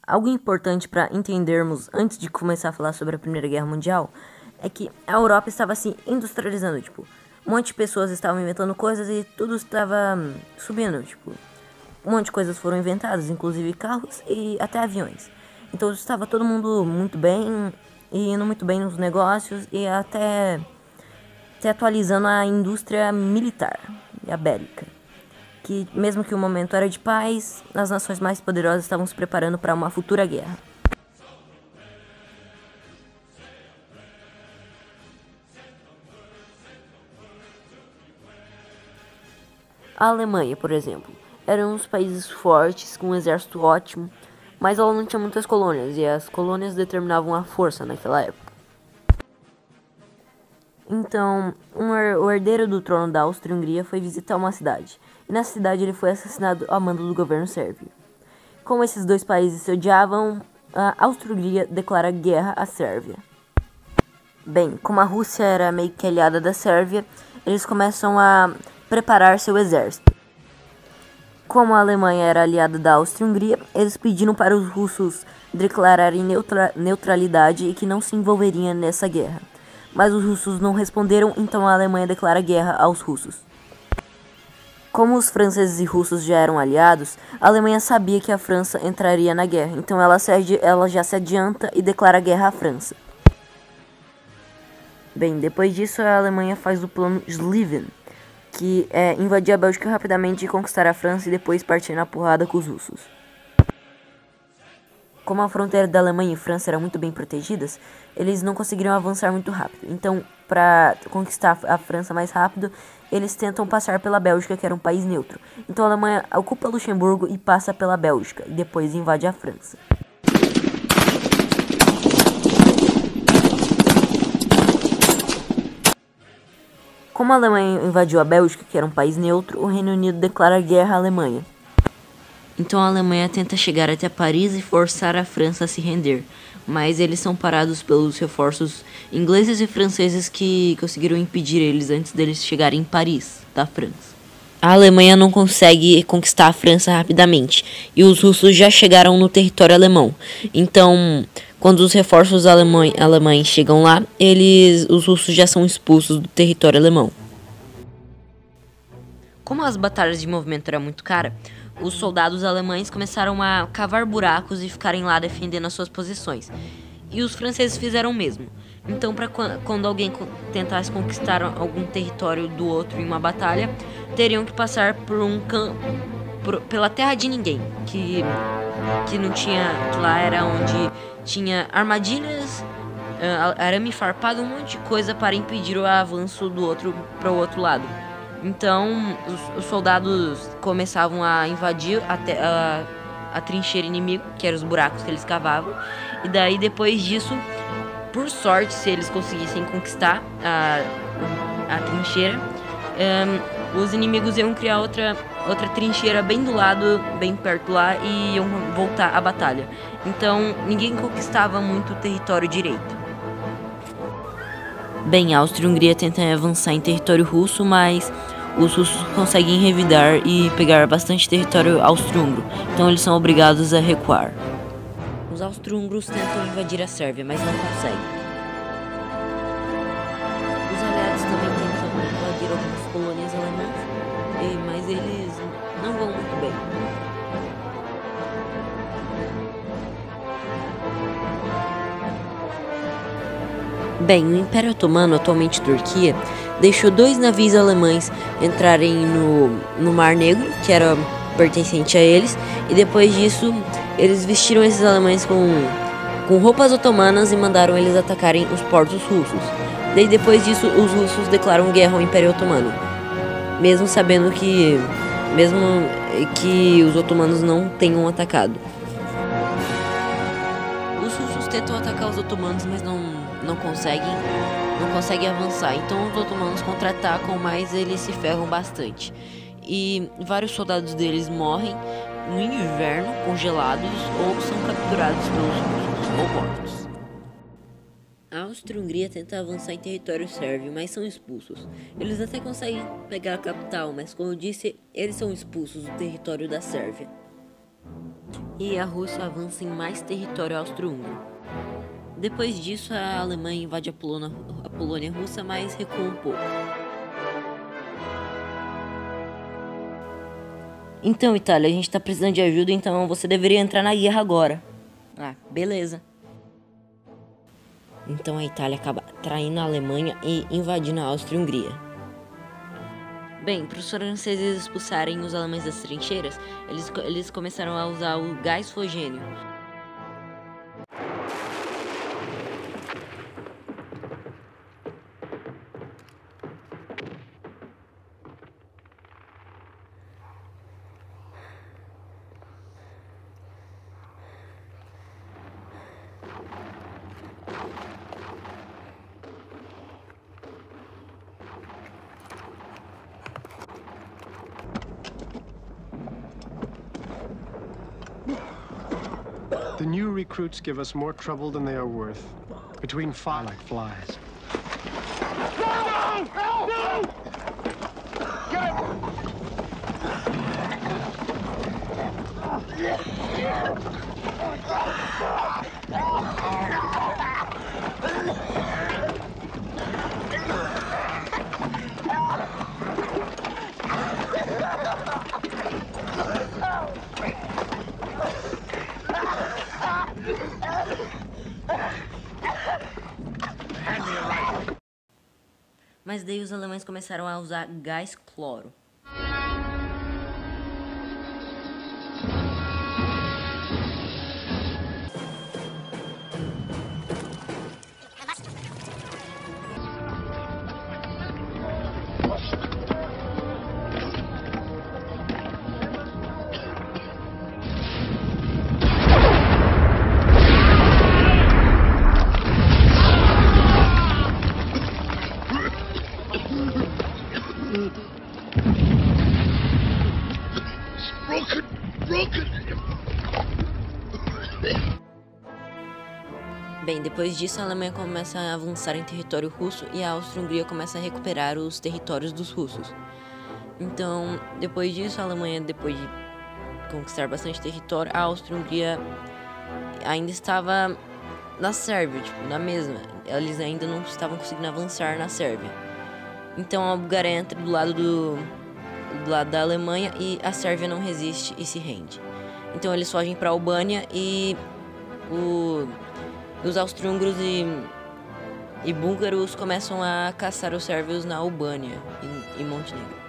Algo importante para entendermos antes de começar a falar sobre a Primeira Guerra Mundial é que a Europa estava se industrializando, um monte de pessoas estavam inventando coisas e tudo estava subindo, um monte de coisas foram inventadas, inclusive carros e até aviões. Então estava todo mundo muito bem e indo muito bem nos negócios e até atualizando a indústria militar e a bélica. Que mesmo que o momento era de paz, as nações mais poderosas estavam se preparando para uma futura guerra. A Alemanha, por exemplo, era um dos países fortes, com um exército ótimo, mas ela não tinha muitas colônias, e as colônias determinavam a força naquela época. Então, o herdeiro do trono da Áustria-Hungria foi visitar uma cidade, e nessa cidade ele foi assassinado a mando do governo sérvio. Como esses dois países se odiavam, a Áustria-Hungria declara guerra à Sérvia. Bem, como a Rússia era meio que aliada da Sérvia, eles começam a preparar seu exército. Como a Alemanha era aliada da Áustria-Hungria, eles pediram para os russos declararem neutralidade e que não se envolveriam nessa guerra. Mas os russos não responderam, então a Alemanha declara guerra aos russos. Como os franceses e russos já eram aliados, a Alemanha sabia que a França entraria na guerra, então ela já se adianta e declara guerra à França. Bem, depois disso a Alemanha faz o plano Schlieffen, que é invadir a Bélgica rapidamente e conquistar a França e depois partir na porrada com os russos. Como a fronteira da Alemanha e França eram muito bem protegidas, eles não conseguiriam avançar muito rápido. Então, para conquistar a França mais rápido, eles tentam passar pela Bélgica, que era um país neutro. Então a Alemanha ocupa Luxemburgo e passa pela Bélgica, e depois invade a França. Como a Alemanha invadiu a Bélgica, que era um país neutro, o Reino Unido declara guerra à Alemanha. Então a Alemanha tenta chegar até Paris e forçar a França a se render, mas eles são parados pelos reforços ingleses e franceses que conseguiram impedir eles antes deles chegarem em Paris, da França. A Alemanha não consegue conquistar a França rapidamente, e os russos já chegaram no território alemão. Então, quando os reforços alemães chegam lá, os russos já são expulsos do território alemão. Como as batalhas de movimento eram muito caras, os soldados alemães começaram a cavar buracos e ficarem lá defendendo as suas posições. E os franceses fizeram o mesmo. Então, quando alguém tentasse conquistar algum território do outro em uma batalha, teriam que passar pela terra de ninguém, que não tinha, que lá era onde tinha armadilhas, arame farpado, um monte de coisa para impedir o avanço do outro para o outro lado. Então, os soldados começavam a invadir a trincheira inimigo, que eram os buracos que eles cavavam. E daí, depois disso, por sorte, se eles conseguissem conquistar a trincheira, os inimigos iam criar outra trincheira bem do lado, bem perto lá, e iam voltar à batalha. Então, ninguém conquistava muito o território direito. Bem, a Áustria-Hungria tenta avançar em território russo, mas os russos conseguem revidar e pegar bastante território austro-húngaro, então eles são obrigados a recuar. Os austro-húngaros tentam invadir a Sérvia, mas não conseguem. Os aliados também tentam invadir algumas colônias alemãs, mas eles não vão muito bem. Bem, o Império Otomano, atualmente Turquia, deixou 2 navios alemães entrarem no Mar Negro, que era pertencente a eles, e depois disso eles vestiram esses alemães com roupas otomanas e mandaram eles atacarem os portos russos. Daí depois disso os russos declaram guerra ao Império Otomano, mesmo sabendo que os otomanos não tenham atacado. Os russos tentam atacar os otomanos, mas não conseguem avançar. Então os otomanos contra-atacam, mas eles se ferram bastante. E vários soldados deles morrem no inverno, congelados, ou são capturados pelos russos ou mortos. A Áustria-Hungria tenta avançar em território sérvio, mas são expulsos. Eles até conseguem pegar a capital, mas como eu disse, eles são expulsos do território da Sérvia. e a Rússia avança em mais território austro-húngaro. Depois disso, a Alemanha invade a Polônia russa, mas recua um pouco. Então, Itália, a gente tá precisando de ajuda, então você deveria entrar na guerra agora. Ah, beleza. Então a Itália acaba traindo a Alemanha e invadindo a Áustria-Hungria. Bem, para os franceses expulsarem os alemães das trincheiras, eles começaram a usar o gás fogênio. The new recruits give us more trouble than they are worth. Between fire like flies. No! No! Get Mas daí os alemães começaram a usar gás cloro. Bem, depois disso a Alemanha começa a avançar em território russo e a Áustria-Hungria começa a recuperar os territórios dos russos. Então, depois disso, a Alemanha, depois de conquistar bastante território, a Áustria-Hungria ainda estava na Sérvia, na mesma. Eles ainda não estavam conseguindo avançar na Sérvia. Então a Bulgária entra do lado da Alemanha e a Sérvia não resiste e se rende. Então eles fogem para a Albânia e os austro-húngaros e búlgaros começam a caçar os sérvios na Albânia e Montenegro.